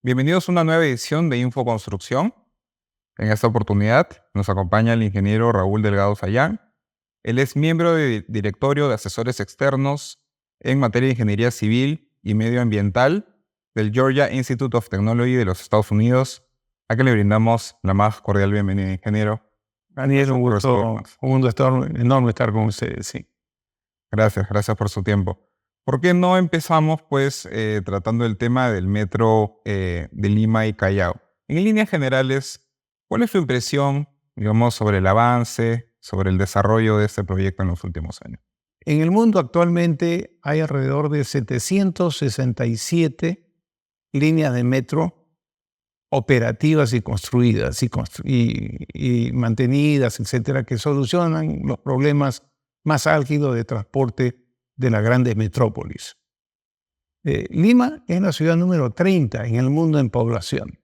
Bienvenidos a una nueva edición de Infoconstrucción. En esta oportunidad nos acompaña el ingeniero Raúl Delgado Sayán. Él es miembro del directorio de asesores externos en materia de ingeniería civil y medioambiental del Georgia Institute of Technology de los Estados Unidos, a que le brindamos la más cordial bienvenida, ingeniero. Daniel, enorme estar con ustedes, sí. Gracias por su tiempo. ¿Por qué no empezamos, tratando el tema del metro de Lima y Callao? En líneas generales, ¿cuál es su impresión, digamos, sobre el avance, sobre el desarrollo de este proyecto en los últimos años? En el mundo actualmente hay alrededor de 767 líneas de metro operativas y construidas y mantenidas, etcétera, que solucionan los problemas más álgidos de transporte de las grandes metrópolis. Lima es la ciudad número 30 en el mundo en población,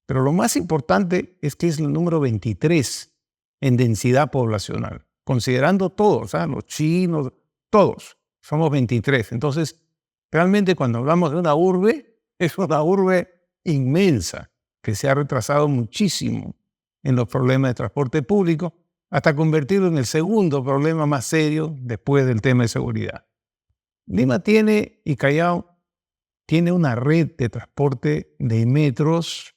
pero lo más importante es que es el número 23 en densidad poblacional, considerando todos, los chinos, todos, somos 23. Entonces, realmente cuando hablamos de una urbe, es una urbe inmensa que se ha retrasado muchísimo en los problemas de transporte público hasta convertirlo en el segundo problema más serio después del tema de seguridad. Lima tiene, y Callao tiene una red de transporte de metros,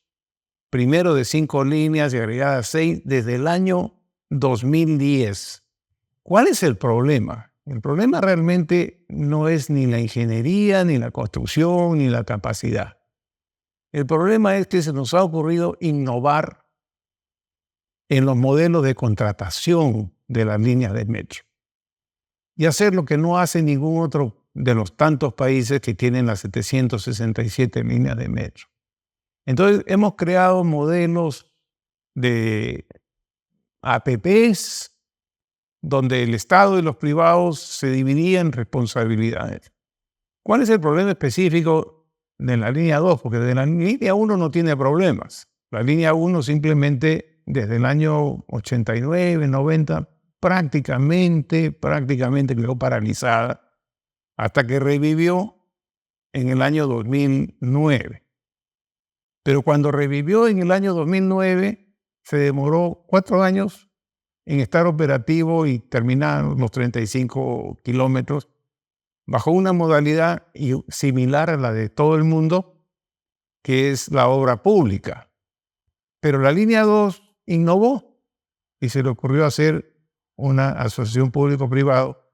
primero de 5 líneas y agregadas 6 desde el año 2010. ¿Cuál es el problema? El problema realmente no es ni la ingeniería, ni la construcción, ni la capacidad. El problema es que se nos ha ocurrido innovar en los modelos de contratación de las líneas de metro y hacer lo que no hace ningún otro de los tantos países que tienen las 767 líneas de metro. Entonces, hemos creado modelos de APPs donde el Estado y los privados se dividían responsabilidades. ¿Cuál es el problema específico de la línea 2? Porque de la línea 1 no tiene problemas. La línea 1 simplemente desde el año 89, 90, prácticamente quedó paralizada hasta que revivió en el año 2009. Pero cuando revivió en el año 2009, se demoró 4 años en estar operativo y terminar los 35 kilómetros bajo una modalidad similar a la de todo el mundo, que es la obra pública. Pero la línea 2 innovó y se le ocurrió hacer una asociación público-privado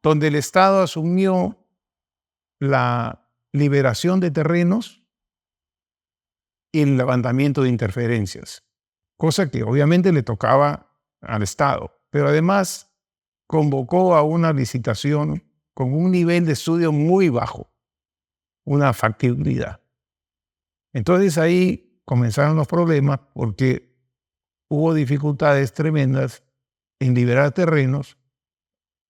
donde el Estado asumió la liberación de terrenos y el levantamiento de interferencias, cosa que obviamente le tocaba al Estado, pero además convocó a una licitación con un nivel de estudio muy bajo, una factibilidad. Entonces ahí comenzaron los problemas porque hubo dificultades tremendas en liberar terrenos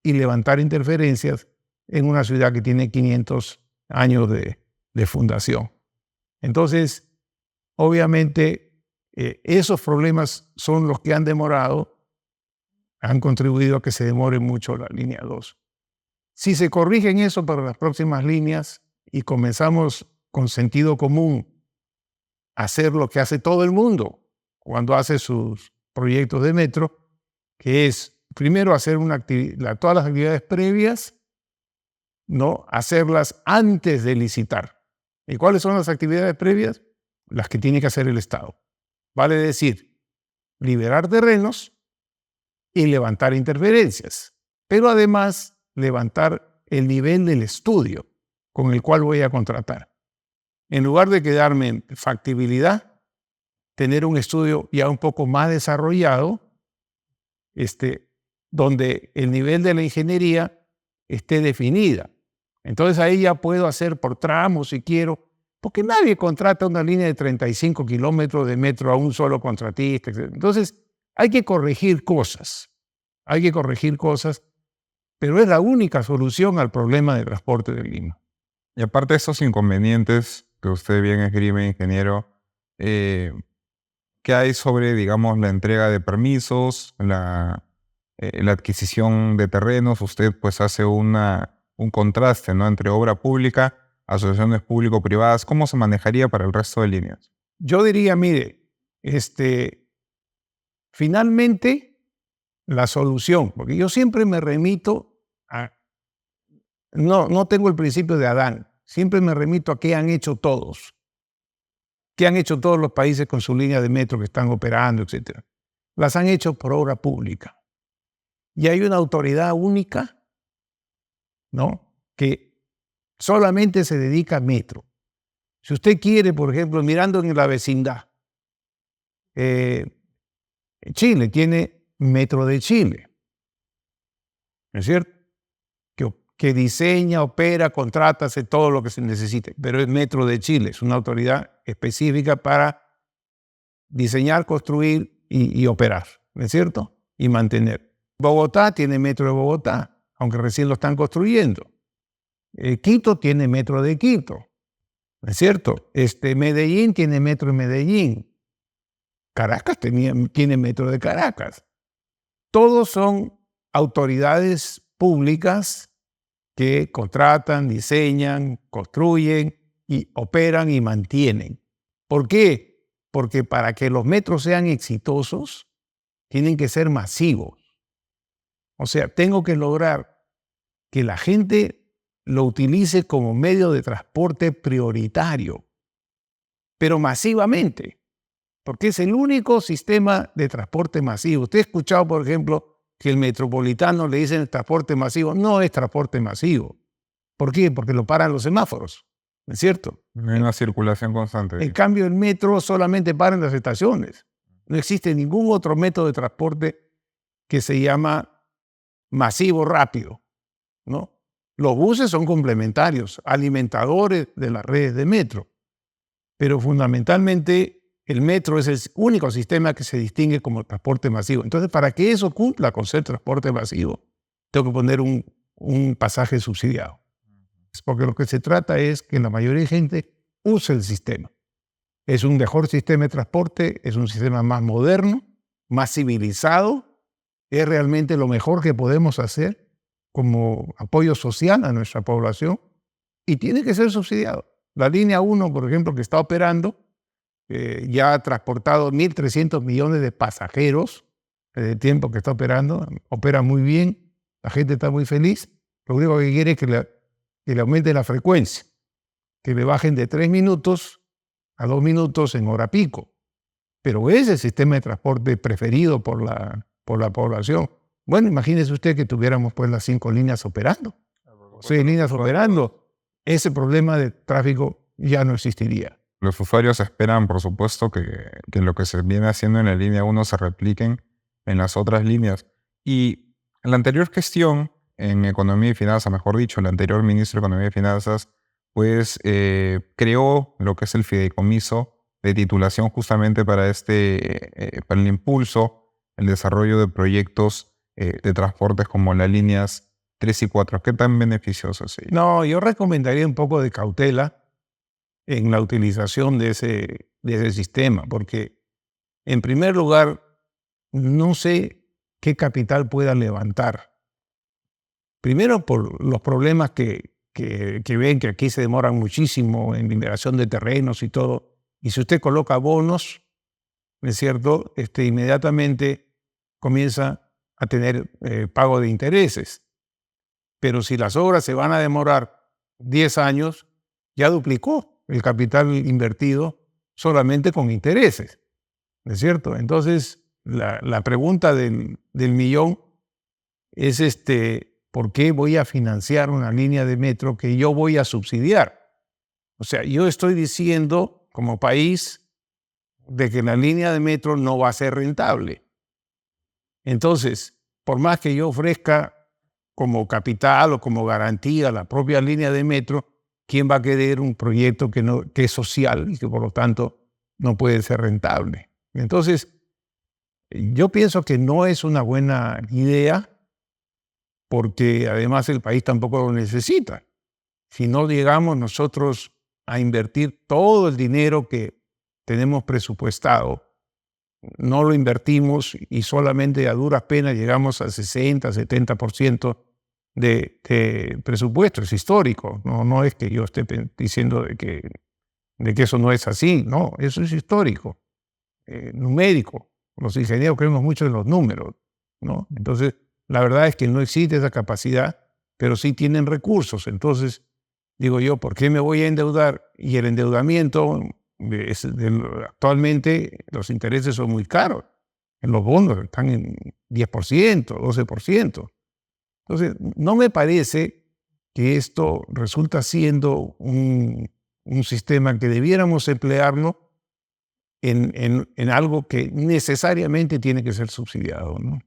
y levantar interferencias en una ciudad que tiene 500 años de fundación. Entonces, obviamente, esos problemas son los que han contribuido a que se demore mucho la línea 2. Si se corrigen eso para las próximas líneas y comenzamos con sentido común a hacer lo que hace todo el mundo cuando hace sus proyectos de metro, que es primero hacer todas las actividades previas, ¿no? Hacerlas antes de licitar. ¿Y cuáles son las actividades previas? Las que tiene que hacer el Estado. Vale decir, liberar terrenos y levantar interferencias, pero además levantar el nivel del estudio con el cual voy a contratar. En lugar de quedarme en factibilidad, tener un estudio ya un poco más desarrollado, donde el nivel de la ingeniería esté definida. Entonces ahí ya puedo hacer por tramos si quiero, porque nadie contrata una línea de 35 kilómetros de metro a un solo contratista, etc. Entonces hay que corregir cosas, pero es la única solución al problema de transporte de Lima. Y aparte de esos inconvenientes que usted bien esgrime, ingeniero, ¿qué hay sobre, digamos, la entrega de permisos, la adquisición de terrenos? Usted pues hace un contraste, ¿no?, entre obra pública asociaciones público-privadas, ¿cómo se manejaría para el resto de líneas? Yo diría, mire, finalmente la solución, porque yo siempre me remito a, no tengo el principio de Adán, siempre me remito a qué han hecho todos. ¿Qué han hecho todos los países con su línea de metro que están operando, etcétera? Las han hecho por obra pública. Y hay una autoridad única, ¿no?, que solamente se dedica a metro. Si usted quiere, por ejemplo, mirando en la vecindad, Chile tiene Metro de Chile, ¿no es cierto? Que diseña, opera, contrata, hace todo lo que se necesite, pero es Metro de Chile, es una autoridad específica para diseñar, construir y operar, ¿no es cierto? Y mantener. Bogotá tiene Metro de Bogotá, aunque recién lo están construyendo. Quito tiene Metro de Quito, ¿no es cierto? Medellín tiene Metro de Medellín. Caracas tiene Metro de Caracas. Todos son autoridades públicas que contratan, diseñan, construyen y operan y mantienen. ¿Por qué? Porque para que los metros sean exitosos, tienen que ser masivos. O sea, tengo que lograr que la gente lo utilice como medio de transporte prioritario, pero masivamente, porque es el único sistema de transporte masivo. Usted ha escuchado, por ejemplo, que el metropolitano le dicen transporte masivo. No es transporte masivo. ¿Por qué? Porque lo paran los semáforos, ¿no es cierto? No hay una circulación constante. En cambio, el metro solamente para en las estaciones. No existe ningún otro método de transporte que se llama masivo rápido, ¿no? Los buses son complementarios, alimentadores de las redes de metro, pero fundamentalmente el metro es el único sistema que se distingue como transporte masivo. Entonces, para que eso cumpla con ser transporte masivo, tengo que poner un pasaje subsidiado. Porque lo que se trata es que la mayoría de gente use el sistema. Es un mejor sistema de transporte, es un sistema más moderno, más civilizado, es realmente lo mejor que podemos hacer como apoyo social a nuestra población y tiene que ser subsidiado. La línea 1, por ejemplo, que está operando, ya ha transportado 1.300 millones de pasajeros desde el tiempo que está operando, opera muy bien, la gente está muy feliz, lo único que quiere es que le aumente la frecuencia, que le bajen de 3 minutos a 2 minutos en hora pico. Pero es el sistema de transporte preferido por la población. Bueno, imagínese usted que tuviéramos pues las 5 líneas operando, 6 líneas operando, ese problema de tráfico ya no existiría. Los usuarios esperan, por supuesto, que lo que se viene haciendo en la línea 1 se repliquen en las otras líneas. Y en la anterior gestión, en Economía y Finanzas, mejor dicho, el anterior ministro de Economía y Finanzas, pues creó lo que es el fideicomiso de titulación justamente para para el impulso, el desarrollo de proyectos de transportes como las líneas 3 y 4. ¿Qué tan beneficioso es ello? No, yo recomendaría un poco de cautela en la utilización de ese sistema, porque en primer lugar, no sé qué capital pueda levantar. Primero por los problemas que ven que aquí se demoran muchísimo en liberación de terrenos y todo. Y si usted coloca bonos, ¿no es cierto?, inmediatamente comienza a tener pago de intereses. Pero si las obras se van a demorar 10 años, ya duplicó el capital invertido solamente con intereses, ¿no es cierto? Entonces, la pregunta del millón es ¿por qué voy a financiar una línea de metro que yo voy a subsidiar? O sea, yo estoy diciendo como país de que la línea de metro no va a ser rentable. Entonces, por más que yo ofrezca como capital o como garantía la propia línea de metro, ¿quién va a querer un proyecto que es social y que por lo tanto no puede ser rentable? Entonces, yo pienso que no es una buena idea porque además el país tampoco lo necesita. Si no llegamos nosotros a invertir todo el dinero que tenemos presupuestado, no lo invertimos y solamente a duras penas llegamos al 60, 70% de presupuesto, es histórico. No es que yo esté diciendo de que eso no es así, no, eso es histórico, numérico. Los ingenieros creemos mucho en los números, ¿no? Entonces, la verdad es que no existe esa capacidad, pero sí tienen recursos. Entonces, digo yo, ¿por qué me voy a endeudar? Y el endeudamiento, actualmente los intereses son muy caros. En los bonos están en 10%, 12%. Entonces, no me parece que esto resulta siendo un sistema que debiéramos emplearlo en algo que necesariamente tiene que ser subsidiado, ¿no?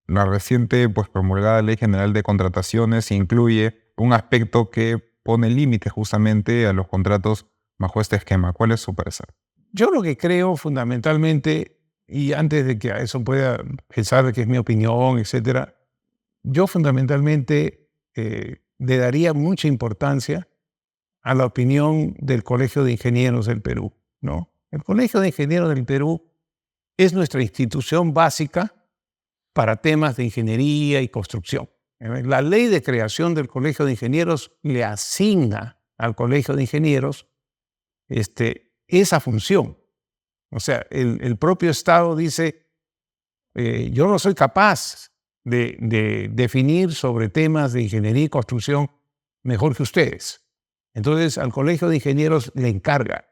La reciente promulgada Ley General de Contrataciones incluye un aspecto que pone límites justamente a los contratos bajo este esquema. ¿Cuál es su parecer? Yo lo que creo fundamentalmente, y antes de que a eso pueda pensar que es mi opinión, etcétera, yo fundamentalmente le daría mucha importancia a la opinión del Colegio de Ingenieros del Perú, ¿no? El Colegio de Ingenieros del Perú es nuestra institución básica para temas de ingeniería y construcción. La ley de creación del Colegio de Ingenieros le asigna al Colegio de Ingenieros esa función. O sea, el propio Estado dice, yo no soy capaz de definir sobre temas de ingeniería y construcción mejor que ustedes. Entonces, al Colegio de Ingenieros le encarga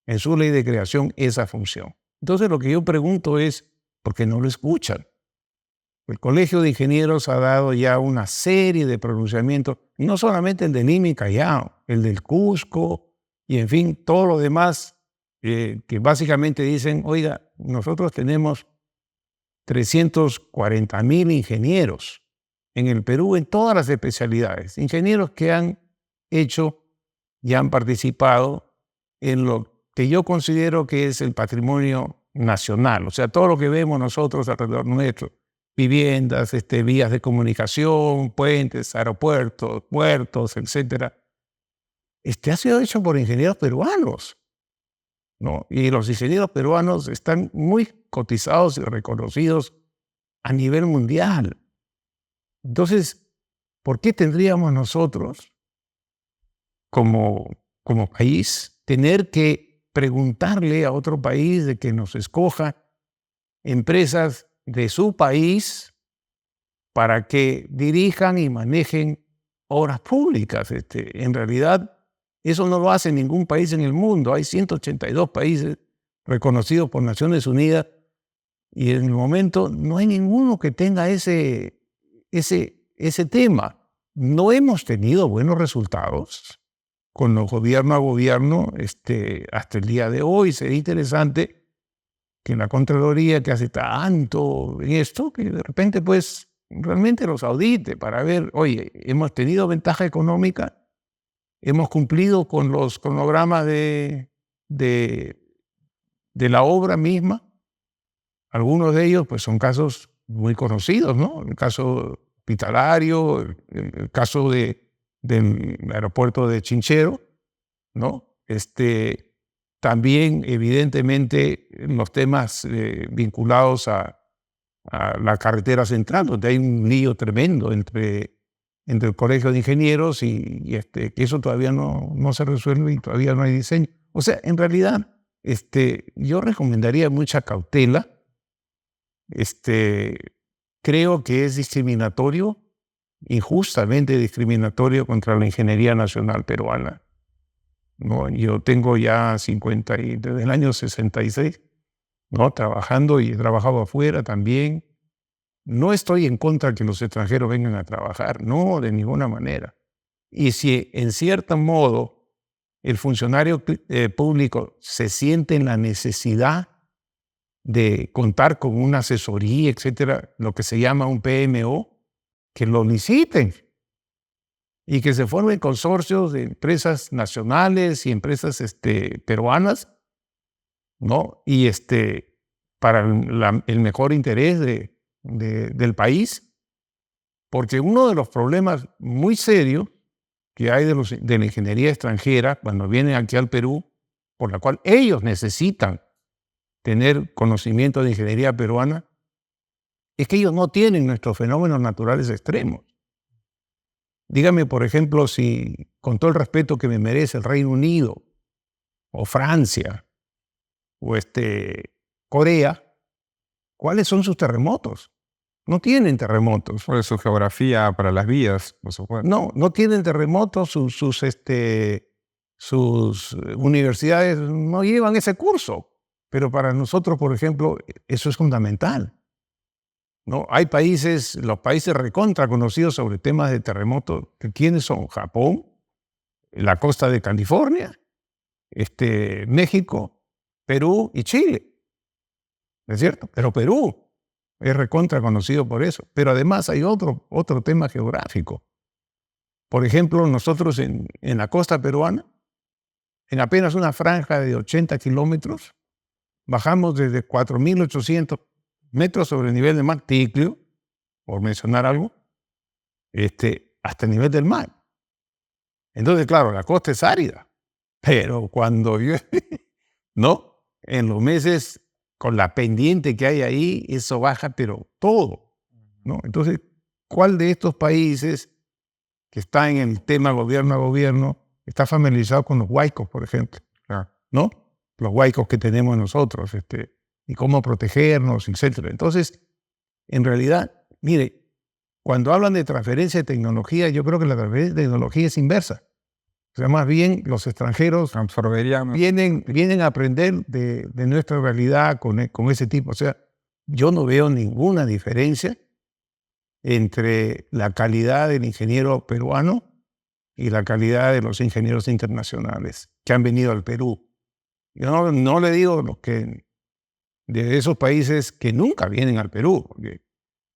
en su ley de creación esa función. Entonces, lo que yo pregunto es, ¿por qué no lo escuchan? El Colegio de Ingenieros ha dado ya una serie de pronunciamientos, no solamente el de Lima y Callao, el del Cusco y, en fin, todo lo demás que básicamente dicen, oiga, nosotros tenemos 340,000 ingenieros en el Perú en todas las especialidades, ingenieros que han hecho y han participado en lo que yo considero que es el patrimonio nacional, o sea, todo lo que vemos nosotros alrededor nuestro, viviendas, vías de comunicación, puentes, aeropuertos, puertos, etcétera, ha sido hecho por ingenieros peruanos, ¿no? Y los ingenieros peruanos están muy cotizados y reconocidos a nivel mundial. Entonces, ¿por qué tendríamos nosotros, como país, tener que preguntarle a otro país de que nos escoja empresas de su país para que dirijan y manejen obras públicas? En realidad, eso no lo hace ningún país en el mundo. Hay 182 países reconocidos por Naciones Unidas y en el momento no hay ninguno que tenga ese tema. No hemos tenido buenos resultados con los gobierno a gobierno hasta el día de hoy. Sería interesante que la Contraloría, que hace tanto en esto, que de repente pues realmente los audite para ver, oye, hemos tenido ventaja económica, hemos cumplido con los cronogramas de la obra misma. Algunos de ellos pues son casos muy conocidos, ¿no? El caso hospitalario, el caso del aeropuerto de Chinchero, ¿no? También, evidentemente, los temas vinculados a la carretera central, donde hay un lío tremendo entre el Colegio de Ingenieros y que eso todavía no se resuelve y todavía no hay diseño. O sea, en realidad, yo recomendaría mucha cautela. Creo que es discriminatorio, injustamente discriminatorio contra la ingeniería nacional peruana, ¿no? Yo tengo ya desde el año 66, ¿no? Trabajando y he trabajado afuera también. No estoy en contra de que los extranjeros vengan a trabajar, no, de ninguna manera. Y si en cierto modo el funcionario público se siente en la necesidad de contar con una asesoría, etcétera, lo que se llama un PMO, que lo liciten y que se formen consorcios de empresas nacionales y empresas peruanas, ¿no? Y para el mejor interés del país, porque uno de los problemas muy serios que hay de la ingeniería extranjera cuando vienen aquí al Perú, por la cual ellos necesitan tener conocimiento de ingeniería peruana, es que ellos no tienen nuestros fenómenos naturales extremos. Dígame, por ejemplo, si, con todo el respeto que me merece el Reino Unido, o Francia, o Corea, ¿cuáles son sus terremotos? No tienen terremotos. Por su geografía para las vías, por supuesto. No tienen terremotos, sus universidades no llevan ese curso. Pero para nosotros, por ejemplo, eso es fundamental, ¿no? Hay países, los países recontra conocidos sobre temas de terremotos, ¿quiénes son? Japón, la costa de California, México, Perú y Chile, ¿no es cierto? Pero Perú es recontra conocido por eso. Pero además hay otro tema geográfico. Por ejemplo, nosotros en la costa peruana, en apenas una franja de 80 kilómetros, bajamos desde 4.800 metros sobre el nivel del mar, Ticlio, por mencionar algo, hasta el nivel del mar. Entonces, claro, la costa es árida, pero cuando llueve, no, en los meses con la pendiente que hay ahí, eso baja, pero todo, ¿no? Entonces, ¿cuál de estos países que está en el tema gobierno a gobierno está familiarizado con los huaicos, por ejemplo? ¿No? Los huaicos que tenemos nosotros, y cómo protegernos, etcétera. Entonces, en realidad, mire, cuando hablan de transferencia de tecnología, yo creo que la transferencia de tecnología es inversa. O sea, más bien los extranjeros Absorberían. vienen a aprender de nuestra realidad con ese tipo. O sea, yo no veo ninguna diferencia entre la calidad del ingeniero peruano y la calidad de los ingenieros internacionales que han venido al Perú. Yo no le digo los que de esos países que nunca vienen al Perú, porque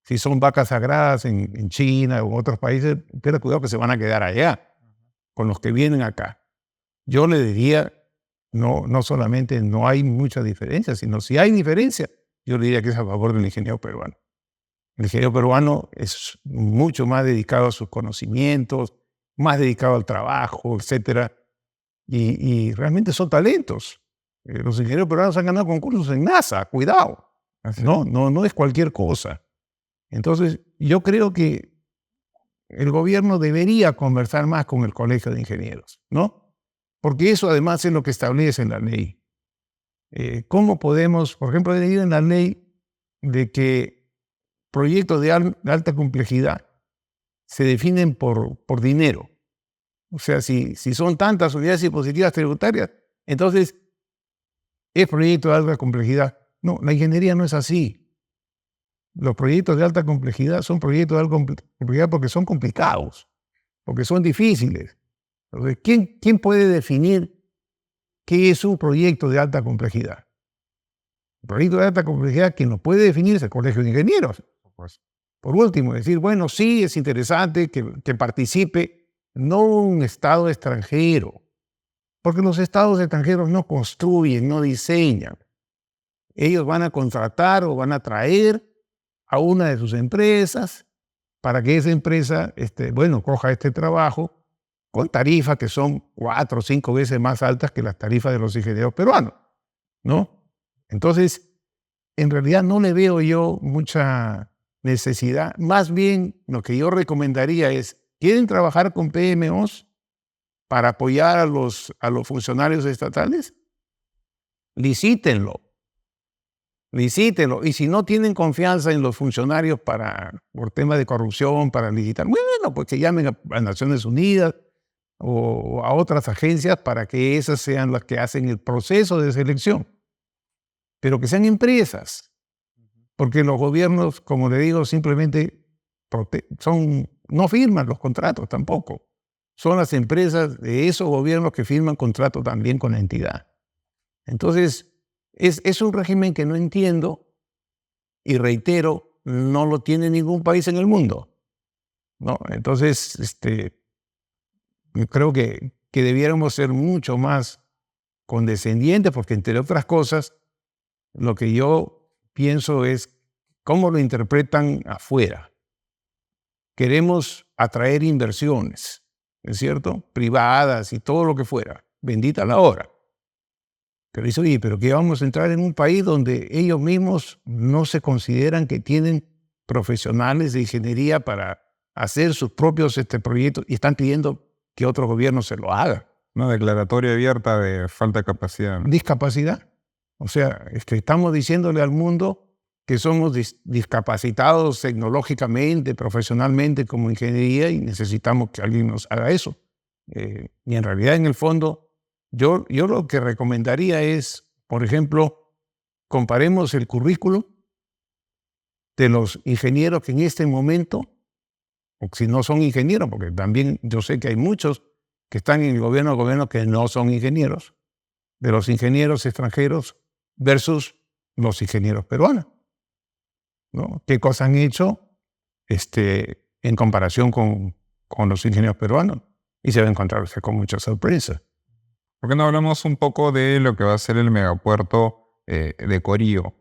si son vacas sagradas en China o en otros países, ten cuidado que se van a quedar allá con los que vienen acá. Yo le diría, no solamente no hay mucha diferencia, sino si hay diferencia, yo le diría que es a favor del ingeniero peruano. El ingeniero peruano es mucho más dedicado a sus conocimientos, más dedicado al trabajo, etcétera, y realmente son talentos. Los ingenieros peruanos han ganado concursos en NASA, cuidado. No es cualquier cosa. Entonces, yo creo que el gobierno debería conversar más con el Colegio de Ingenieros, ¿no? Porque eso además es lo que establece la ley. ¿Cómo podemos, por ejemplo, he leído en la ley de que proyectos de alta complejidad se definen por dinero? O sea, si son tantas unidades impositivas tributarias, entonces es proyecto de alta complejidad. No, la ingeniería no es así. Los proyectos de alta complejidad son proyectos de alta complejidad porque son complicados, porque son difíciles. Entonces, ¿quién puede definir qué es un proyecto de alta complejidad? El proyecto de alta complejidad, quien lo puede definir es el Colegio de Ingenieros. Por último, decir, bueno, sí, es interesante que participe, no un Estado extranjero, porque los Estados extranjeros no construyen, no diseñan. Ellos van a contratar o van a traer a una de sus empresas para que esa empresa, coja este trabajo con tarifas que son 4 o 5 veces más altas que las tarifas de los ingenieros peruanos, ¿no? Entonces, en realidad no le veo yo mucha necesidad. Más bien, lo que yo recomendaría es, ¿quieren trabajar con PMOs para apoyar a los funcionarios estatales? Licítenlo. Y si no tienen confianza en los funcionarios por temas de corrupción, para licitar, bueno, pues que llamen a Naciones Unidas o a otras agencias para que esas sean las que hacen el proceso de selección. Pero que sean empresas, porque los gobiernos, como le digo, simplemente no firman los contratos tampoco. Son las empresas de esos gobiernos que firman contratos también con la entidad. Entonces, es un régimen que no entiendo y reitero, no lo tiene ningún país en el mundo, ¿no? Entonces, creo que debiéramos ser mucho más condescendientes porque, entre otras cosas, lo que yo pienso es cómo lo interpretan afuera. Queremos atraer inversiones, ¿es cierto? Privadas y todo lo que fuera. Bendita la hora. Pero dice, oye, ¿pero qué vamos a entrar en un país donde ellos mismos no se consideran que tienen profesionales de ingeniería para hacer sus propios proyectos y están pidiendo que otro gobierno se lo haga. Una declaratoria abierta de falta de capacidad, ¿no? Discapacidad. O sea, estamos diciéndole al mundo que somos discapacitados tecnológicamente, profesionalmente, como ingeniería, y necesitamos que alguien nos haga eso. Y en realidad, en el fondo, yo lo que recomendaría es, por ejemplo, comparemos el currículum de los ingenieros que en este momento, o si no son ingenieros, porque también yo sé que hay muchos que están en el gobierno que no son ingenieros, de los ingenieros extranjeros versus los ingenieros peruanos, ¿no? ¿Qué cosas han hecho en comparación con los ingenieros peruanos? Y se va a encontrarse con mucha sorpresa. ¿Por qué no hablamos un poco de lo que va a ser el megapuerto de Corío?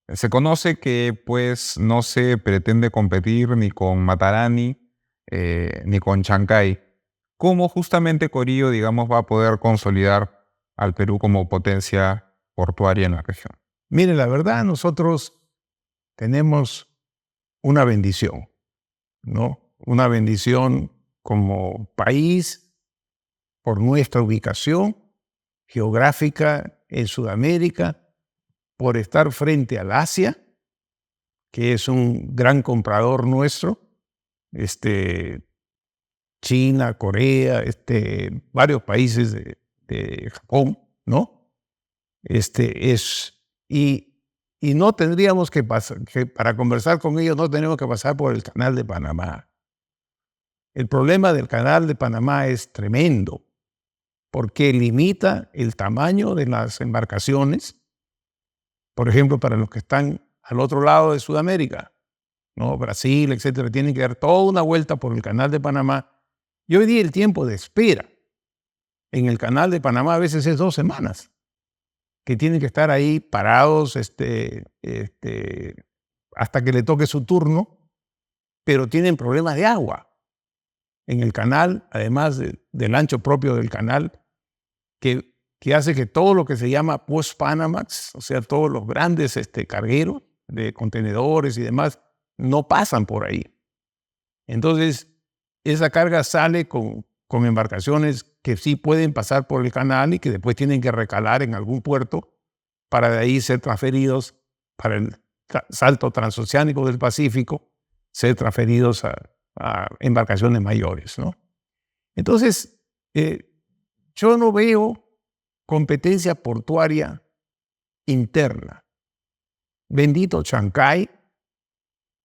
Se conoce que pues no se pretende competir ni con Matarani ni con Chancay. ¿Cómo justamente Corío, digamos, va a poder consolidar al Perú como potencia portuaria en la región? Mire, la verdad, nosotros tenemos una bendición, ¿no? Una bendición como país por nuestra ubicación geográfica en Sudamérica, por estar frente al Asia, que es un gran comprador nuestro, China, Corea, varios países de Japón, ¿no? Y no tendríamos que pasar, que para conversar con ellos no tenemos que pasar por el Canal de Panamá. El problema del Canal de Panamá es tremendo, porque limita el tamaño de las embarcaciones, por ejemplo, para los que están al otro lado de Sudamérica, ¿no? Brasil, etcétera, tienen que dar toda una vuelta por el Canal de Panamá. Y hoy día el tiempo de espera en el Canal de Panamá a veces es 2 semanas, que tienen que estar ahí parados hasta que le toque su turno, pero tienen problemas de agua en el canal, además del ancho propio del canal, que hace que todo lo que se llama post-Panamax, o sea, todos los grandes cargueros de contenedores y demás, no pasan por ahí. Entonces, esa carga sale con embarcaciones que sí pueden pasar por el canal y que después tienen que recalar en algún puerto para de ahí ser transferidos para el salto transoceánico del Pacífico, ser transferidos a embarcaciones mayores, ¿no? Entonces, yo no veo competencia portuaria interna. Bendito Chancay,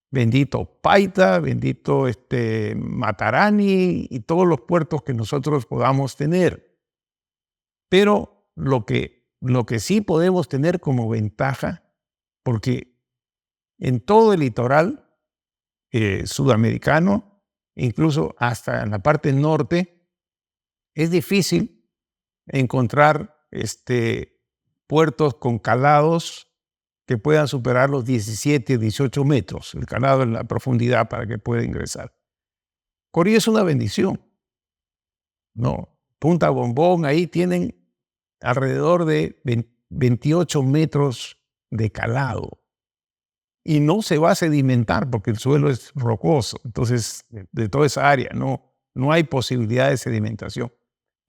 bendito Paita, bendito Matarani y todos los puertos que nosotros podamos tener. Pero lo que sí podemos tener como ventaja, porque en todo el litoral sudamericano, incluso hasta en la parte norte, es difícil encontrar puertos con calados que puedan superar los 17, 18 metros, el calado en la profundidad para que pueda ingresar. Corío es una bendición, ¿no? Punta Bombón, ahí tienen alrededor de 28 metros de calado y no se va a sedimentar porque el suelo es rocoso. Entonces, de toda esa área no hay posibilidad de sedimentación.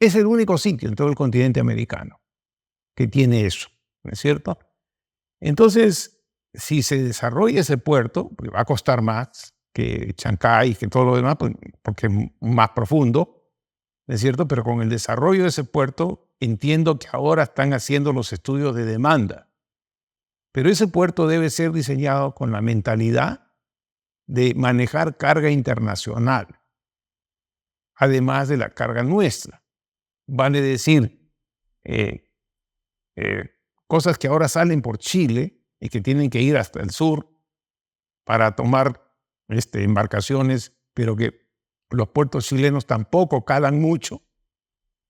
Es el único sitio en todo el continente americano que tiene eso, ¿no es cierto? Entonces, si se desarrolla ese puerto, porque va a costar más que Chancay, que todo lo demás, porque es más profundo, ¿no es cierto? Pero con el desarrollo de ese puerto, entiendo que ahora están haciendo los estudios de demanda. Pero ese puerto debe ser diseñado con la mentalidad de manejar carga internacional, además de la carga nuestra. Vale decir, cosas que ahora salen por Chile y que tienen que ir hasta el sur para tomar embarcaciones, pero que los puertos chilenos tampoco calan mucho.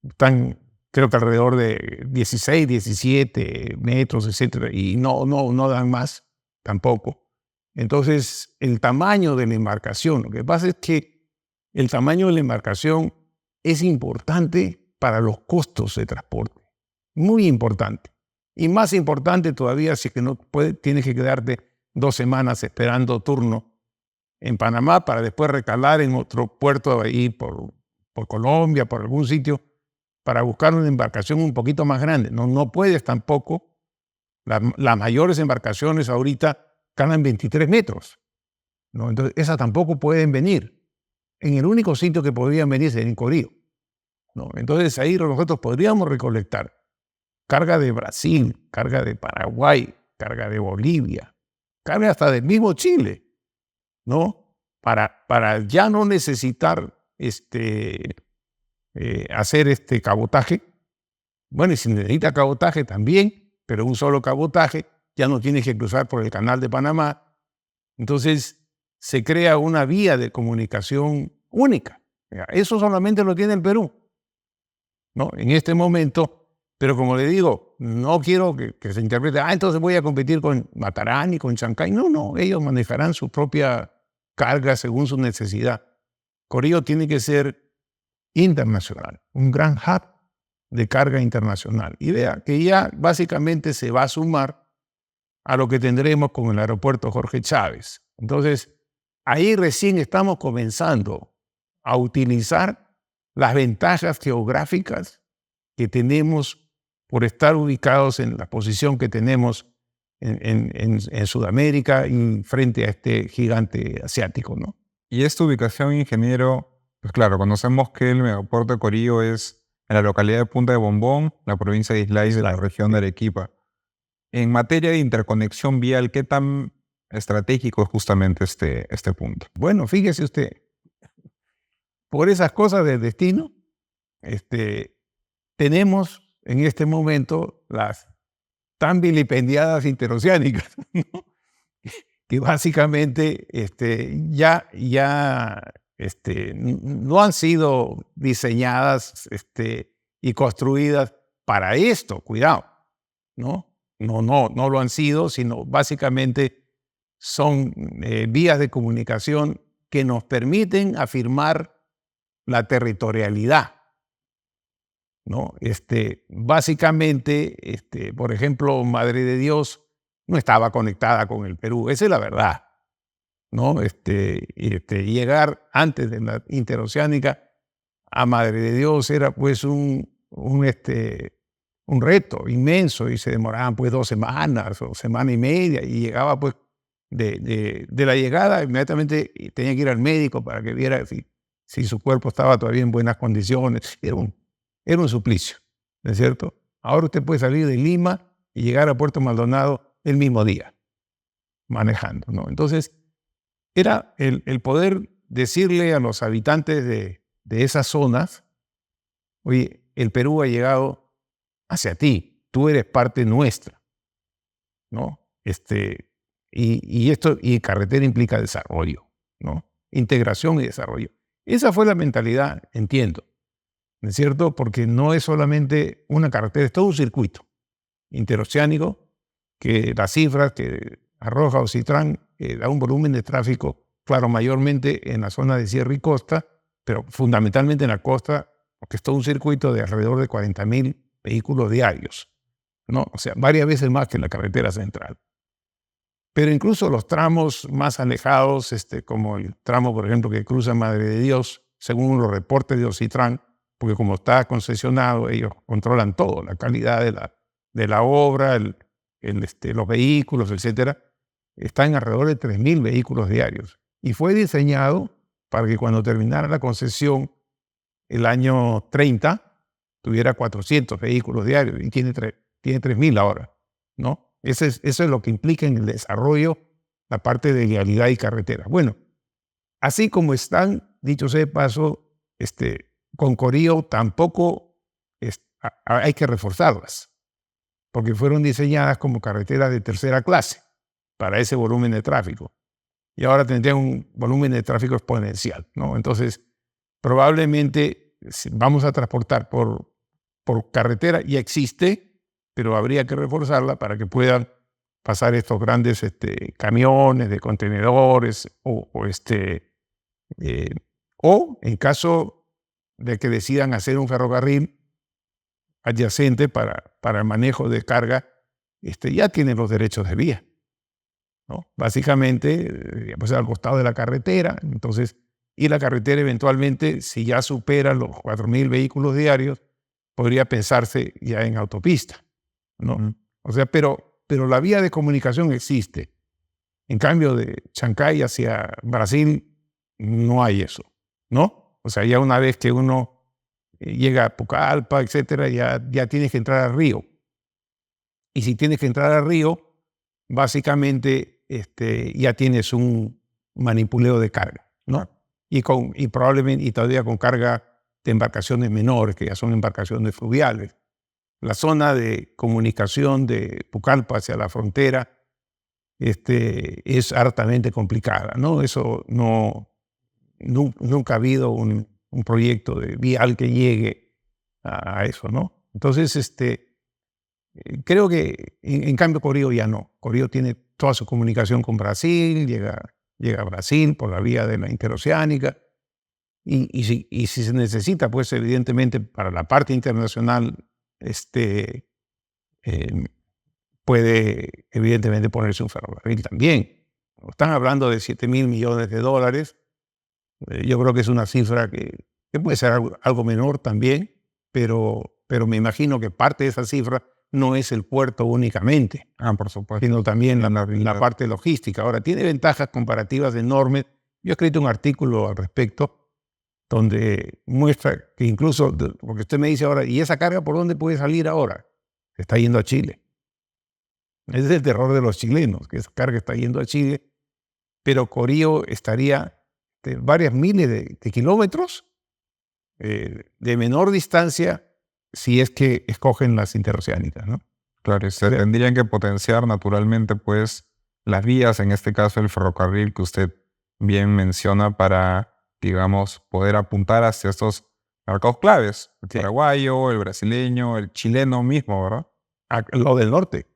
Están, creo que alrededor de 16, 17 metros, etcétera, y no dan más tampoco. Entonces, el tamaño de la embarcación, lo que pasa es que el tamaño de la embarcación es importante para los costos de transporte, muy importante. Y más importante todavía si es que no tienes que quedarte 2 semanas esperando turno en Panamá para después recalar en otro puerto ahí por Colombia, por algún sitio, para buscar una embarcación un poquito más grande. No puedes tampoco. Las mayores embarcaciones ahorita calan 23 metros, ¿no? Entonces, esas tampoco pueden venir. En el único sitio que podrían venir es en Corío, ¿no? Entonces, ahí nosotros podríamos recolectar carga de Brasil, carga de Paraguay, carga de Bolivia, carga hasta del mismo Chile, ¿no? Para ya no necesitar hacer cabotaje. Bueno, y si necesita cabotaje también, pero un solo cabotaje, ya no tienes que cruzar por el canal de Panamá. Entonces se crea una vía de comunicación única. Eso solamente lo tiene el Perú, ¿no? En este momento, pero como le digo, no quiero que se interprete, entonces voy a competir con Matarani, con Chancay. No, ellos manejarán su propia carga según su necesidad. Corío tiene que ser internacional, un gran hub de carga internacional. Y vea que ya básicamente se va a sumar a lo que tendremos con el aeropuerto Jorge Chávez. Entonces, ahí recién estamos comenzando a utilizar las ventajas geográficas que tenemos por estar ubicados en la posición que tenemos en Sudamérica y frente a este gigante asiático, ¿no? Y esta ubicación, ingeniero, pues claro, conocemos que el megapuerto de Corío es en la localidad de Punta de Bombón, la provincia de Islay de la región de Arequipa. En materia de interconexión vial, ¿qué tan estratégico es justamente este punto? Bueno, fíjese usted, por esas cosas del destino, tenemos en este momento las tan vilipendiadas interoceánicas, ¿no? Que básicamente no han sido diseñadas y construidas para esto, cuidado, ¿no? No lo han sido, sino básicamente son vías de comunicación que nos permiten afirmar la territorialidad, ¿no? Básicamente, por ejemplo, Madre de Dios no estaba conectada con el Perú, esa es la verdad, ¿no? Llegar antes de la interoceánica a Madre de Dios era pues un reto inmenso y se demoraban pues 2 semanas o semana y media y llegaba pues de la llegada inmediatamente tenía que ir al médico para que viera si su cuerpo estaba todavía en buenas condiciones. Era un suplicio, ¿no es cierto? Ahora usted puede salir de Lima y llegar a Puerto Maldonado el mismo día, manejando, ¿no? Entonces, era el poder decirle a los habitantes de esas zonas, oye, el Perú ha llegado hacia ti, tú eres parte nuestra, ¿no? Y carretera implica desarrollo, ¿no? Integración y desarrollo. Esa fue la mentalidad, entiendo, ¿no es cierto? Porque no es solamente una carretera, es todo un circuito interoceánico que las cifras que arroja Ocitran da un volumen de tráfico, claro, mayormente en la zona de sierra y costa, pero fundamentalmente en la costa, porque es todo un circuito de alrededor de 40.000 vehículos diarios, ¿no? O sea, varias veces más que la carretera central. Pero incluso los tramos más alejados, como el tramo, por ejemplo, que cruza Madre de Dios, según los reportes de Ocitran, porque como está concesionado, ellos controlan todo, la calidad de la obra, los vehículos, etcétera, está en alrededor de 3.000 vehículos diarios. Y fue diseñado para que cuando terminara la concesión, el año 30, tuviera 400 vehículos diarios y tiene 3.000 ahora, ¿no? Eso es lo que implica en el desarrollo la parte de vialidad y carretera. Bueno, así como están, dicho sea de paso, con Corío tampoco hay que reforzarlas, porque fueron diseñadas como carreteras de tercera clase para ese volumen de tráfico. Y ahora tendrían un volumen de tráfico exponencial, ¿no? Entonces, probablemente vamos a transportar por carretera, y existe, pero habría que reforzarla para que puedan pasar estos grandes camiones de contenedores o en caso de que decidan hacer un ferrocarril adyacente para el manejo de carga, ya tienen los derechos de vía. ¿no? Básicamente, pues al costado de la carretera. Entonces, y la carretera eventualmente, si ya supera los 4.000 vehículos diarios, podría pensarse ya en autopista, ¿no? O sea, pero la vía de comunicación existe. En cambio, de Chancay hacia Brasil no hay eso, ¿no? O sea, ya una vez que uno llega a Pucallpa, etcétera, ya tienes que entrar al río. Y si tienes que entrar al río, básicamente ya tienes un manipuleo de carga, ¿no? Y probablemente, y todavía con carga de embarcaciones menores, que ya son embarcaciones fluviales. La zona de comunicación de Pucallpa hacia la frontera es hartamente complicada, ¿no? Eso nunca ha habido un proyecto de vial que llegue a eso, ¿no? Entonces, creo que en cambio Corío ya no. Corío tiene toda su comunicación con Brasil, llega a Brasil por la vía de la interoceánica, y si se necesita, pues evidentemente para la parte internacional, eh, puede evidentemente ponerse un ferrocarril también. Están hablando de $7.000 millones. Yo creo que es una cifra que puede ser algo menor también, pero me imagino que parte de esa cifra no es el puerto únicamente, Por supuesto. sino también la realidad. parte logística. Ahora, tiene ventajas comparativas enormes. Yo he escrito un artículo al respecto donde muestra que incluso, porque usted me dice ahora, ¿y esa carga por dónde puede salir ahora? Está yendo a Chile. Ese es el terror de los chilenos, que esa carga está yendo a Chile, pero Corío estaría varias miles de kilómetros de menor distancia si es que escogen las interoceánicas, ¿no? Claro, y se tendrían que potenciar naturalmente, pues, las vías, en este caso el ferrocarril que usted bien menciona, para, digamos, poder apuntar hacia estos mercados claves. El paraguayo, el brasileño, el chileno mismo, ¿verdad? Lo del norte,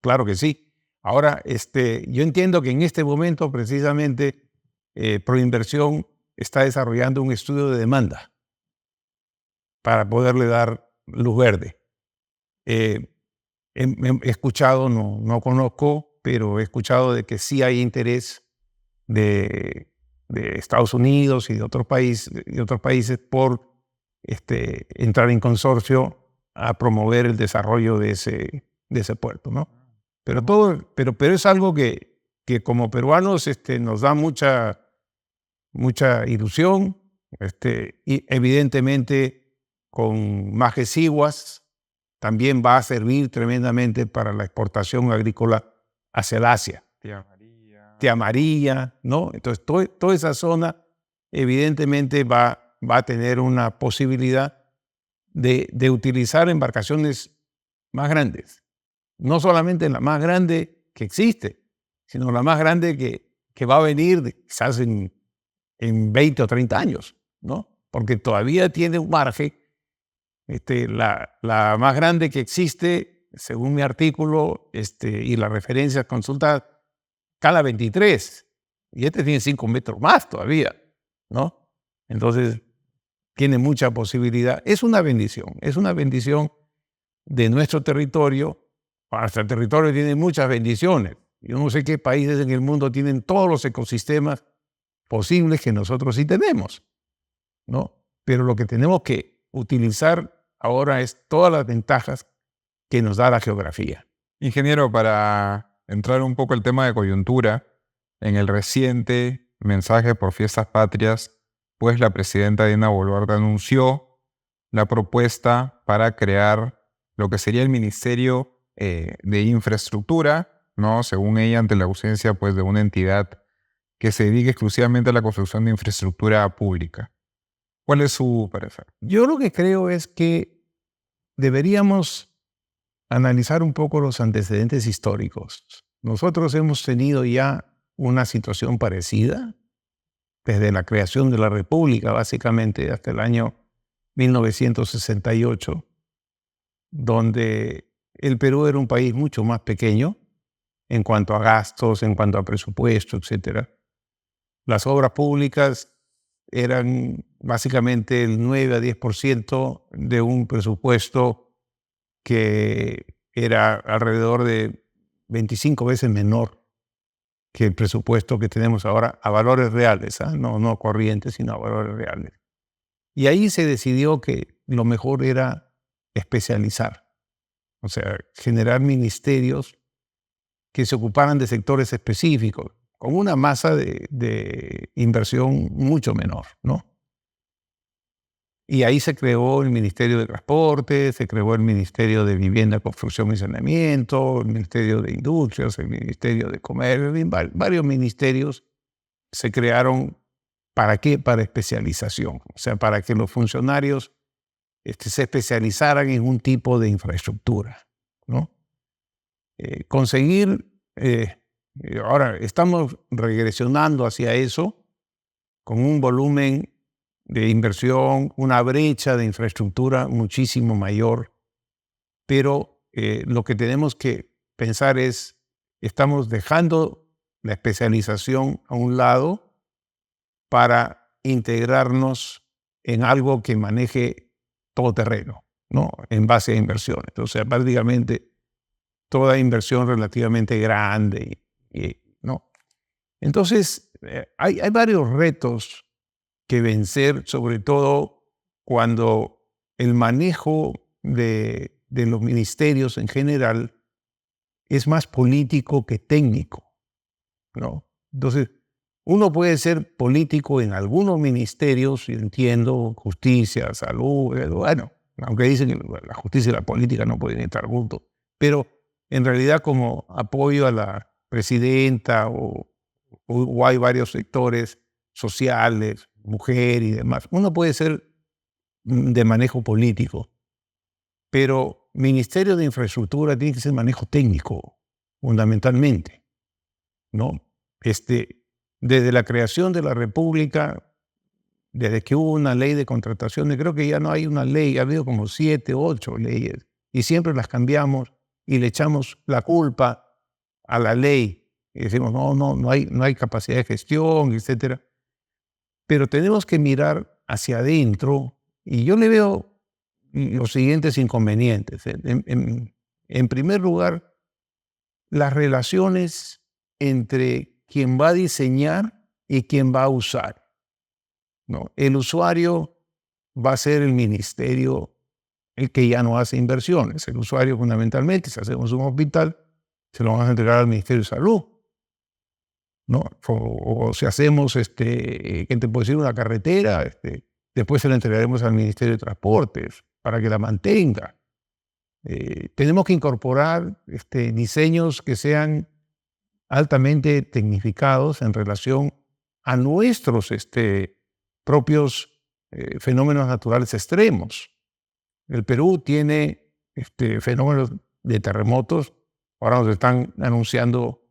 claro que sí. Ahora, yo entiendo que en este momento precisamente Proinversión está desarrollando un estudio de demanda para poderle dar luz verde. He escuchado, no conozco, pero he escuchado de que sí hay interés de Estados Unidos y de otros países por entrar en consorcio a promover el desarrollo de ese puerto, ¿no? Pero es algo que como peruanos nos da mucha ilusión, y evidentemente con Majesiguas también va a servir tremendamente para la exportación agrícola hacia el Asia. Tía María, ¿no? Entonces, toda esa zona evidentemente va a tener una posibilidad de utilizar embarcaciones más grandes. No solamente la más grande que existe, sino la más grande que va a venir quizás en 20 o 30 años, ¿no? Porque todavía tiene un margen. La más grande que existe, según mi artículo y las referencias consultadas, Cala 23, y tiene 5 metros más todavía, ¿no? Entonces, tiene mucha posibilidad. Es una bendición de nuestro territorio. Nuestro territorio tiene muchas bendiciones. Yo no sé qué países en el mundo tienen todos los ecosistemas posibles que nosotros sí tenemos, ¿no? Pero lo que tenemos que utilizar ahora es todas las ventajas que nos da la geografía. Ingeniero, para entrar un poco el tema de coyuntura, en el reciente mensaje por Fiestas Patrias, pues la presidenta Dina Boluarte anunció la propuesta para crear lo que sería el Ministerio de Infraestructura, ¿no? Según ella, ante la ausencia, pues, de una entidad que se dedique exclusivamente a la construcción de infraestructura pública. ¿Cuál es su parecer? Yo lo que creo es que deberíamos analizar un poco los antecedentes históricos. Nosotros hemos tenido ya una situación parecida desde la creación de la República, básicamente hasta el año 1968, donde el Perú era un país mucho más pequeño en cuanto a gastos, en cuanto a presupuesto, etc. Las obras públicas eran básicamente el 9 a 10% de un presupuesto que era alrededor de 25 veces menor que el presupuesto que tenemos ahora a valores reales, no corrientes, sino a valores reales. Y ahí se decidió que lo mejor era especializar, o sea, generar ministerios que se ocuparan de sectores específicos, con una masa de inversión mucho menor, ¿no? Y ahí se creó el Ministerio de Transporte, se creó el Ministerio de Vivienda, Construcción y Saneamiento, el Ministerio de Industrias, el Ministerio de Comercio, en fin, varios ministerios se crearon. ¿Para qué? Para especialización, o sea, para que los funcionarios se especializaran en un tipo de infraestructura, ¿no? Ahora estamos regresionando hacia eso con un volumen de inversión, una brecha de infraestructura muchísimo mayor, pero lo que tenemos que pensar es, estamos dejando la especialización a un lado para integrarnos en algo que maneje todo terreno, ¿no? En base a inversiones. O sea, prácticamente toda inversión relativamente grande, ¿no? Entonces, hay varios retos que vencer, sobre todo cuando el manejo de los ministerios en general es más político que técnico, ¿no? Entonces, uno puede ser político en algunos ministerios, y entiendo, justicia, salud, bueno, aunque dicen que la justicia y la política no pueden estar juntos, pero en realidad como apoyo a la presidenta o hay varios sectores sociales, mujer y demás, uno puede ser de manejo político, pero Ministerio de Infraestructura tiene que ser manejo técnico, fundamentalmente, ¿no? Desde la creación de la República, desde que hubo una ley de contrataciones, creo que ya no hay una ley, ha habido como 7, 8 leyes, y siempre las cambiamos y le echamos la culpa a la ley. Y decimos, no hay capacidad de gestión, etcétera. Pero tenemos que mirar hacia adentro, y yo le veo los siguientes inconvenientes. En primer lugar, las relaciones entre quien va a diseñar y quien va a usar, ¿no? El usuario va a ser el ministerio el que ya no hace inversiones. El usuario fundamentalmente, si hacemos un hospital, se lo vamos a entregar al Ministerio de Salud, ¿no? O si hacemos, ¿qué te puedo decir? Una carretera, después se la entregaremos al Ministerio de Transportes para que la mantenga. Tenemos que incorporar diseños que sean altamente tecnificados en relación a nuestros propios fenómenos naturales extremos. El Perú tiene fenómenos de terremotos. Ahora nos están anunciando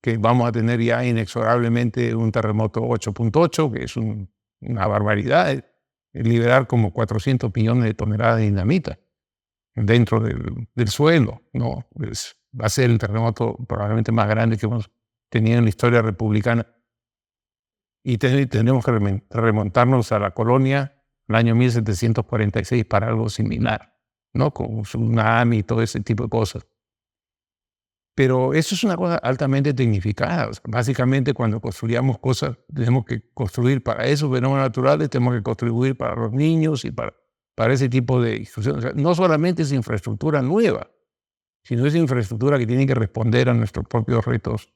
que vamos a tener ya inexorablemente un terremoto 8.8, que es una barbaridad, liberar como 400 millones de toneladas de dinamita dentro del suelo, ¿no? Va a ser el terremoto probablemente más grande que hemos tenido en la historia republicana. Y tendremos que remontarnos a la colonia, el año 1746, para algo similar, ¿no? Con un tsunami y todo ese tipo de cosas. Pero eso es una cosa altamente tecnificada. O sea, básicamente, cuando construyamos cosas, tenemos que construir para esos fenómenos naturales, tenemos que contribuir para los niños y para ese tipo de instituciones. O sea, no solamente es infraestructura nueva, sino es infraestructura que tiene que responder a nuestros propios retos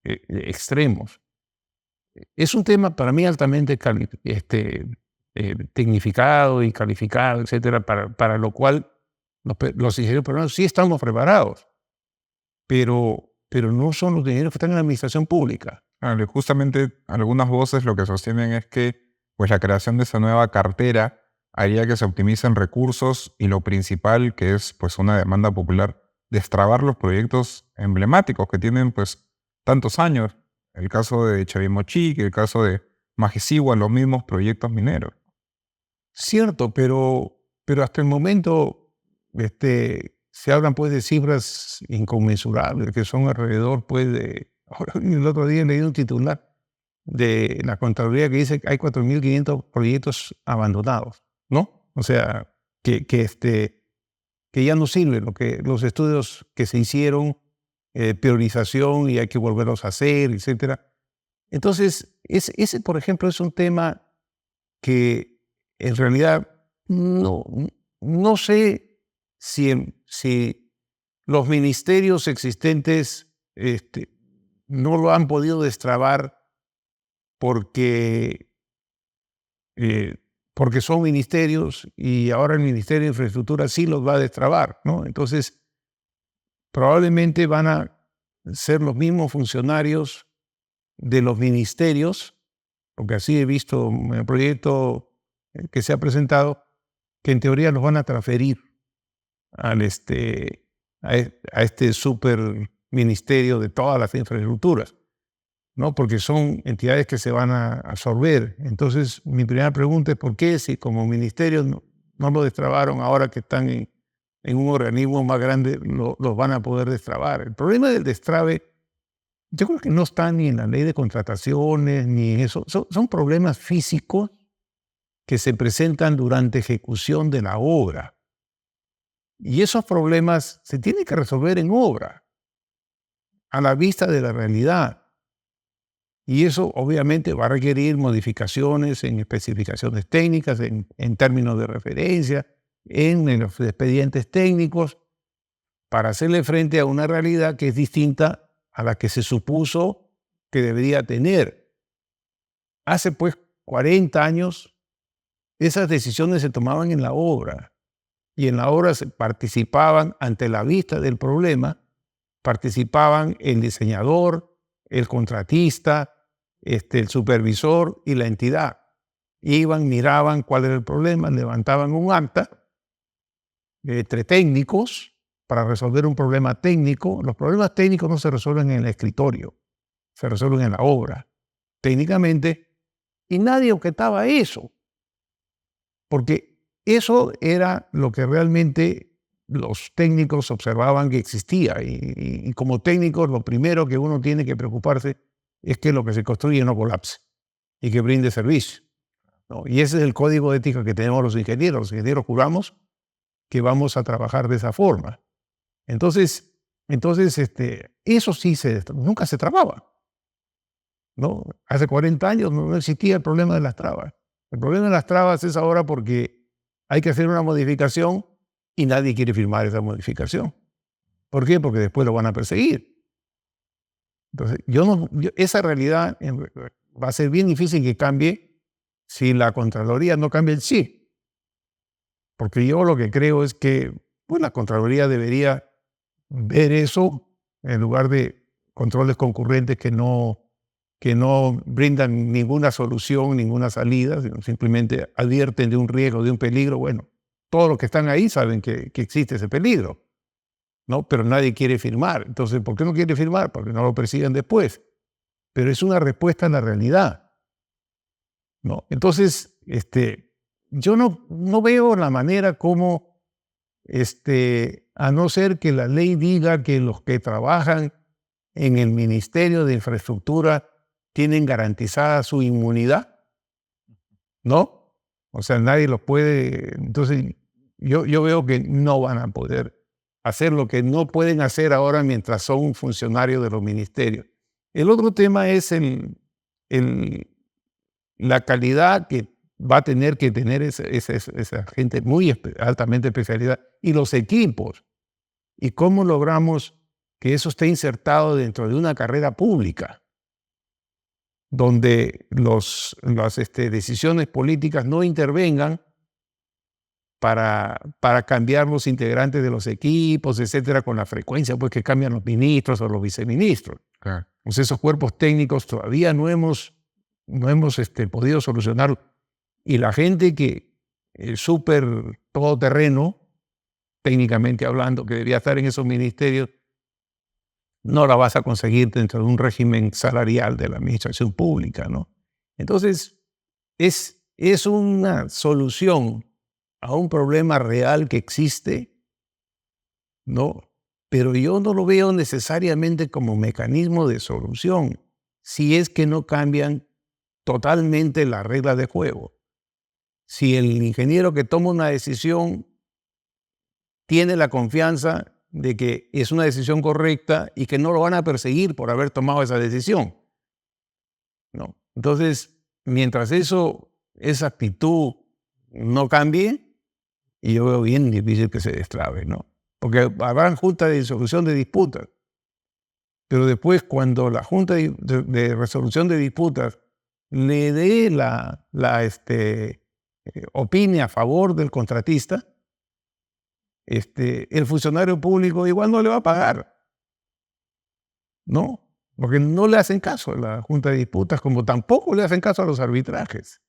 extremos. Es un tema para mí altamente tecnificado y calificado, etcétera, para lo cual los ingenieros peruanos sí estamos preparados, pero no son los ingenieros que están en la administración pública. Vale, justamente algunas voces lo que sostienen es que pues, la creación de esa nueva cartera haría que se optimicen recursos y lo principal, que es pues, una demanda popular, destrabar los proyectos emblemáticos que tienen pues, tantos años. El caso de Chavimochic, el caso de Majesiguas, los mismos proyectos mineros. Cierto, pero hasta el momento se hablan pues de cifras inconmensurables, que son alrededor pues de... Ahora, el otro día leí un titular de la Contraloría que dice que hay 4.500 proyectos abandonados, ¿no? O sea, que ya no sirven los estudios que se hicieron priorización y hay que volverlos a hacer, etcétera. Entonces, ese, por ejemplo, es un tema que en realidad no sé si los ministerios existentes no lo han podido destrabar porque, porque son ministerios y ahora el Ministerio de Infraestructura sí los va a destrabar, ¿no? Entonces, probablemente van a ser los mismos funcionarios de los ministerios, porque así he visto en el proyecto que se ha presentado, que en teoría los van a transferir a este super ministerio de todas las infraestructuras, ¿no? Porque son entidades que se van a absorber. Entonces, mi primera pregunta es ¿por qué si como ministerio no lo destrabaron ahora que están en un organismo más grande, los van a poder destrabar? El problema del destrave, yo creo que no está ni en la ley de contrataciones, ni en eso. Son problemas físicos que se presentan durante ejecución de la obra. Y esos problemas se tienen que resolver en obra, a la vista de la realidad. Y eso obviamente va a requerir modificaciones en especificaciones técnicas, en términos de referencia, en los expedientes técnicos, para hacerle frente a una realidad que es distinta a la que se supuso que debería tener. Hace pues 40 años, esas decisiones se tomaban en la obra y en la obra se participaban ante la vista del problema, participaban el diseñador, el contratista, el supervisor y la entidad. Iban, miraban cuál era el problema, levantaban un acta entre técnicos para resolver un problema técnico. Los problemas técnicos no se resuelven en el escritorio, se resuelven en la obra, técnicamente, y nadie objetaba eso, porque eso era lo que realmente los técnicos observaban que existía, y como técnicos lo primero que uno tiene que preocuparse es que lo que se construye no colapse y que brinde servicio, ¿no? Y ese es el código de ética que tenemos los ingenieros. Los ingenieros juramos que vamos a trabajar de esa forma. Entonces eso sí nunca se trababa, ¿no? Hace 40 años no existía el problema de las trabas. El problema de las trabas es ahora porque hay que hacer una modificación y nadie quiere firmar esa modificación. ¿Por qué? Porque después lo van a perseguir. Entonces, esa realidad va a ser bien difícil que cambie si la Contraloría no cambia el sí. Porque yo lo que creo es que pues, la Contraloría debería ver eso en lugar de controles concurrentes que no brindan ninguna solución, ninguna salida, sino simplemente advierten de un riesgo, de un peligro. Bueno, todos los que están ahí saben que existe ese peligro, ¿no? Pero nadie quiere firmar. Entonces, ¿por qué no quiere firmar? Porque no lo persigan después. Pero es una respuesta a la realidad, ¿no? Entonces, yo no veo la manera como, a no ser que la ley diga que los que trabajan en el Ministerio de Infraestructura tienen garantizada su inmunidad, ¿no? O sea, nadie los puede. Entonces, yo veo que no van a poder hacer lo que no pueden hacer ahora mientras son funcionarios de los ministerios. El otro tema es la calidad que va a tener que tener esa gente muy altamente especializada y los equipos. Y cómo logramos que eso esté insertado dentro de una carrera pública, donde las decisiones políticas no intervengan para cambiar los integrantes de los equipos, etcétera, con la frecuencia pues, que cambian los ministros o los viceministros. Claro. Pues esos cuerpos técnicos todavía no hemos podido solucionarlo. Y la gente que es súper todoterreno, técnicamente hablando, que debería estar en esos ministerios, no la vas a conseguir dentro de un régimen salarial de la administración pública, ¿no? Entonces, es una solución a un problema real que existe, ¿no? Pero yo no lo veo necesariamente como mecanismo de solución, si es que no cambian totalmente las reglas de juego. Si el ingeniero que toma una decisión tiene la confianza de que es una decisión correcta y que no lo van a perseguir por haber tomado esa decisión, ¿no? Entonces, mientras esa actitud no cambie, y yo veo bien difícil que se destrabe, ¿no? Porque habrán juntas de resolución de disputas, pero después cuando la junta de resolución de disputas le dé opine a favor del contratista, el funcionario público igual no le va a pagar, ¿no? Porque no le hacen caso a la junta de disputas, como tampoco le hacen caso a los arbitrajes.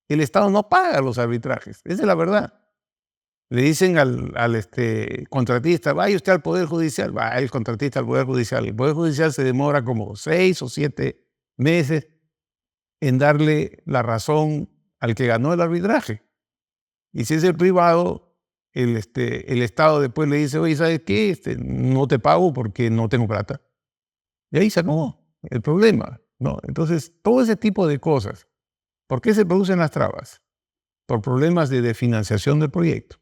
El Estado no paga los arbitrajes, esa es la verdad. Le dicen al contratista, vaya usted al Poder Judicial, va el contratista al Poder Judicial. El Poder Judicial se demora como 6 o 7 meses en darle la razón al que ganó el arbitraje. Y si es el privado, el Estado después le dice, oye, ¿sabes qué? No te pago porque no tengo plata. Y ahí se acabó el problema, ¿no? Entonces, todo ese tipo de cosas. ¿Por qué se producen las trabas? Por problemas de financiación del proyecto.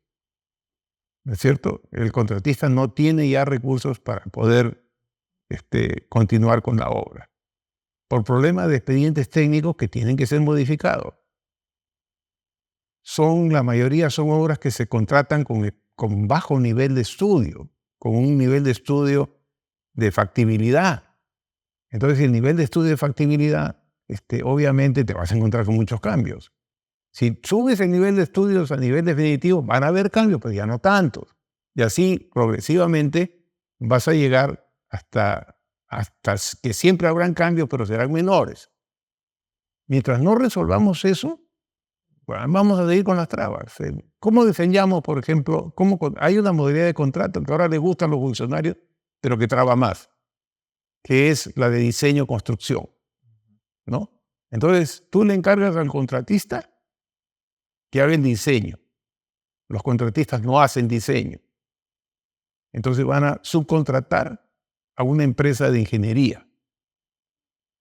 ¿No es cierto? El contratista no tiene ya recursos para poder continuar con la obra. Por problemas de expedientes técnicos que tienen que ser modificados. La mayoría son obras que se contratan con bajo nivel de estudio, con un nivel de estudio de factibilidad. Entonces, el nivel de estudio de factibilidad, obviamente te vas a encontrar con muchos cambios. Si subes el nivel de estudios a nivel definitivo, van a haber cambios, pero ya no tantos. Y así, progresivamente, vas a llegar hasta que siempre habrán cambios, pero serán menores. Mientras no resolvamos eso, bueno, vamos a seguir con las trabas. ¿Cómo diseñamos, por ejemplo, hay una modalidad de contrato que ahora le gusta a los funcionarios, pero que traba más, que es la de diseño-construcción, ¿no? Entonces, tú le encargas al contratista que haga el diseño. Los contratistas no hacen diseño. Entonces van a subcontratar a una empresa de ingeniería.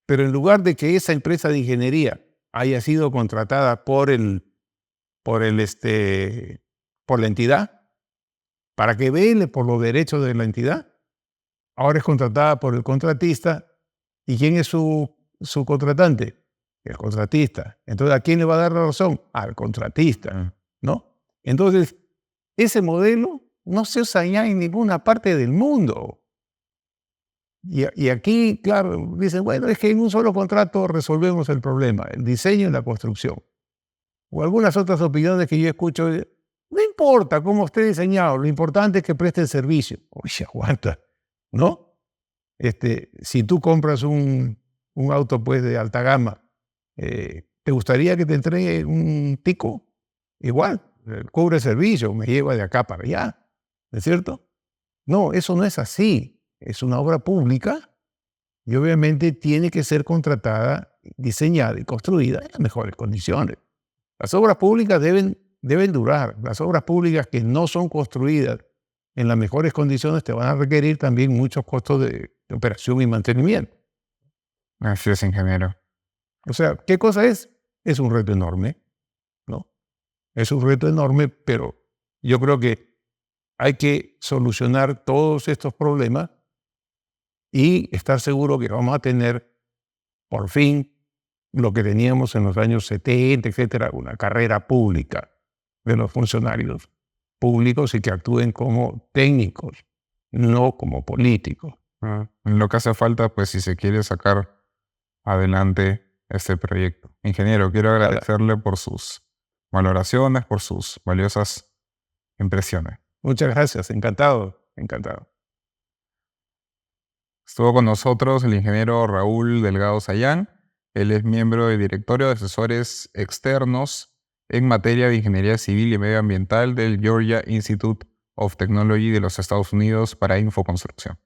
Pero en lugar de que esa empresa de ingeniería haya sido contratada por la entidad, para que vele por los derechos de la entidad, ahora es contratada por el contratista. ¿Y quién es su contratante? El contratista. Entonces, ¿a quién le va a dar la razón? Al contratista, ¿no? Entonces, ese modelo no se usa ya en ninguna parte del mundo. Y aquí, claro, dicen, bueno, es que en un solo contrato resolvemos el problema, el diseño y la construcción. O algunas otras opiniones que yo escucho, no importa cómo esté diseñado, lo importante es que preste el servicio. Oye, aguanta, ¿no? Si tú compras un auto pues de alta gama, ¿te gustaría que te entregue un tico? Igual, cubre el servicio, me lleva de acá para allá, ¿no es cierto? No, eso no es así. Es una obra pública y obviamente tiene que ser contratada, diseñada y construida en las mejores condiciones. Las obras públicas deben durar. Las obras públicas que no son construidas en las mejores condiciones te van a requerir también muchos costos de operación y mantenimiento. Así es, ingeniero. O sea, ¿qué cosa es? Es un reto enorme, ¿no? Es un reto enorme, pero yo creo que hay que solucionar todos estos problemas y estar seguro que vamos a tener, por fin, lo que teníamos en los años 70, etcétera, una carrera pública de los funcionarios públicos y que actúen como técnicos, no como políticos. Lo que hace falta, pues, si se quiere sacar adelante este proyecto. Ingeniero, quiero agradecerle por sus valoraciones, por sus valiosas impresiones. Muchas gracias, encantado, encantado. Estuvo con nosotros el ingeniero Raúl Delgado Sayán. Él es miembro del directorio de asesores externos en materia de ingeniería civil y medioambiental del Georgia Institute of Technology de los Estados Unidos para Infoconstrucción.